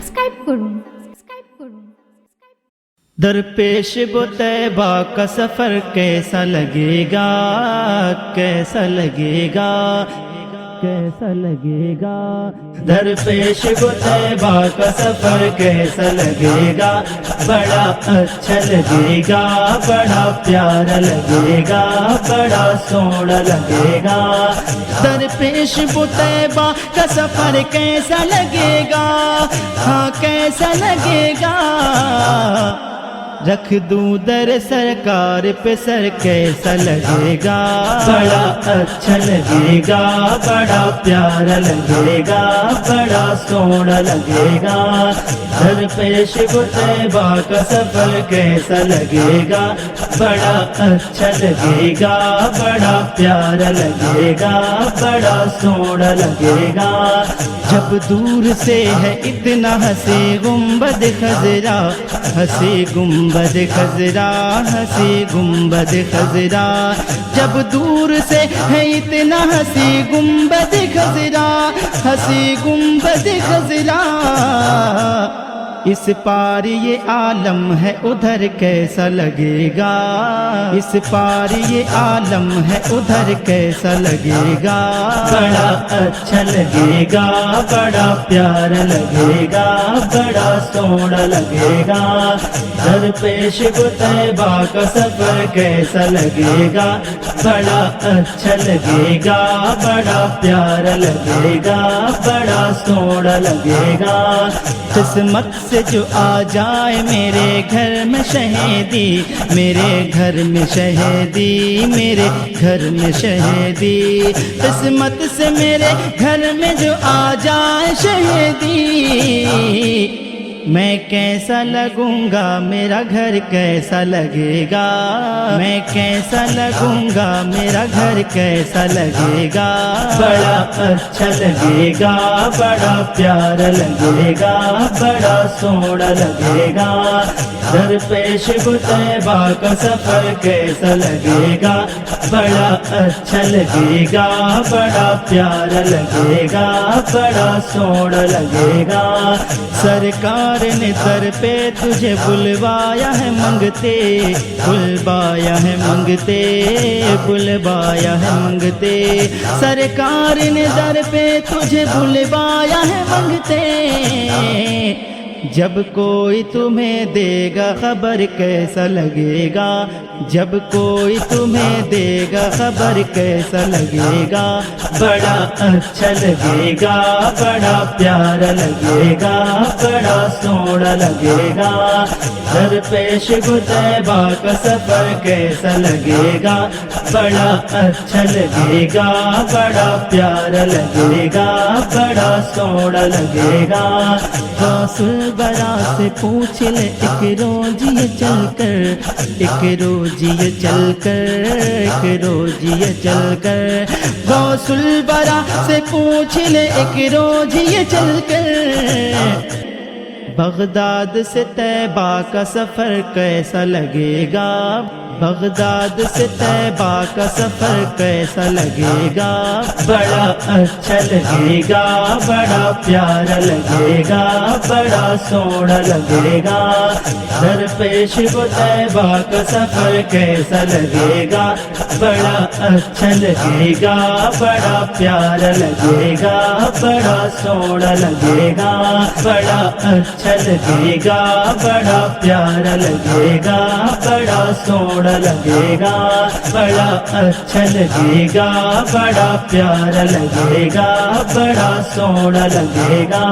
Subscribe করুন। درپیش وہ طیبہ کا سفر کیسا لگے گا، کیسا لگے گا، کیسا لگے گا۔ درپیش وہ طیبہ کا سفر کیسا لگے گا، بڑا اچھا لگے گا، بڑا پیارا لگے گا، بڑا سونا لگے گا۔ درپیش وہ طیبہ کا سفر کیسا لگے گا، ہاں کیسا لگے گا۔ رکھ دوں در سرکار پہ سر کیسا لگے گا، بڑا اچھا لگے گا، بڑا پیارا لگے گا، بڑا سونا لگے گا۔ درپیش وہ طیبہ کا سفر کیسا لگے گا، بڑا اچھا لگے گا، بڑا پیارا لگے گا، بڑا سونا لگے گا۔ جب دور سے ہے اتنا ہنسی گنبد خضرا، ہنسی گنبد خضرا، ہنسی گنبد خضرا۔ جب دور سے ہے اتنا ہنسی گنبد خضرا، ہنسی گنبد خضرا۔ اس پار یہ عالم ہے ادھر کیسا لگے گا، اس پار یہ عالم ہے ادھر کیسا لگے گا۔ بڑا اچھا لگے گا، بڑا پیارا لگے گا، بڑا سونا لگے گا۔ درپیش وہ طیبہ کا سفر کیسا لگے گا، بڑا اچھا لگے گا، بڑا پیارا لگے گا، بڑا سونا لگے گا۔ قسمت سے جو آ جائے میرے گھر میں شہیدی، میرے گھر میں شہیدی، میرے گھر میں شہیدی۔ قسمت سے میرے گھر میں جو آ جائے شہیدی، میں کیسا لگوں گا، میرا گھر کیسا لگے گا، میں کیسا لگوں گا، میرا گھر کیسا لگے گا۔ بڑا اچھا لگے گا، بڑا پیارا لگے گا، بڑا سونا لگے گا۔ درپیش وہ طیبہ کا سفر کیسا لگے گا، بڑا اچھا لگے گا، بڑا پیارا لگے گا، بڑا سونا لگے گا۔ سرکار نے در پہ تجھے بلوایا ہے منگتے، بلوایا ہے منگتے، بلوایا ہے منگتے۔ سرکار نے در پہ تجھے بلوایا ہے منگتے۔ جب کوئی تمہیں دے گا خبر کیسا لگے گا، جب کوئی تمہیں دے گا خبر کیسا لگے گا۔ بڑا اچھا لگے گا، بڑا پیارا لگے گا، بڑا سونا لگے گا۔ درپیش وہ طیبہ کا سفر کیسا لگے گا، بڑا اچھا لگے گا، بڑا پیارا لگے گا، بڑا سونا لگے گا۔ غوث الورا سے پوچھ لے ایک روز یہ چل کر، ایک روز یہ چل کر، ایک روز یہ چل کر۔ غوث الورا سے پوچھ لے ایک روز یہ چل کر، بغداد سے طیبہ کا سفر کیسا لگے گا، بغداد سے طیبہ کا سفر کیسا لگے گا۔ بڑا اچھا لگے گا، بڑا پیارا لگے گا، بڑا سونا لگے گا۔ درپیش وہ طیبہ کا سفر کیسا لگے گا، بڑا اچھا لگے گا، بڑا پیارا لگے گا، بڑا سونا لگے گا۔ بڑا اچھا لگے گا، بڑا پیارا لگے گا، بڑا سونا لگے گا۔ بڑا اچھا لگے گا، بڑا پیارا لگے گا، بڑا سونا لگے گا۔